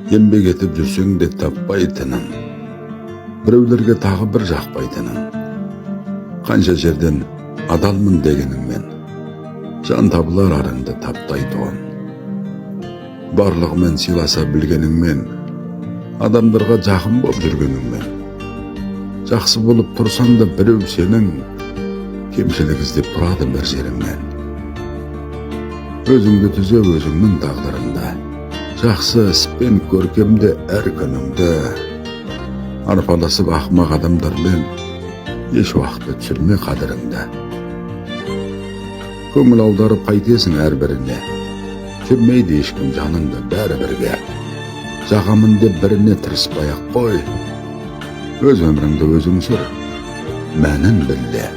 еңбек етіп жүрсең де таппайтының, біреулерге тағы бір жақпайтының, қанша жерден адалмын дегеніңмен, жан табылар арыңды таптайтұғын. Барлығымен сыйласа білгеніңмен, адамдарға жақын болып жүргеніңмен, жақсы болып тұрсаң да біреу сенің кемшілік іздеп тұрады бір жеріңнен. Өзіңді түзе өзіңнің тағдырыңда, жақсы іспен көркемде әр күніңді. Арпаласып ақымақ адамдармен еш уақытта түсірме қадіріңді. Көңіл аударып қайтесің әрбіріне, түсірмейді ешкім жаныңды бәрі бірге. Жағамын деп біріне тырыспай-ақ қой, өз өміріңді өзің сүр, мәнін білде.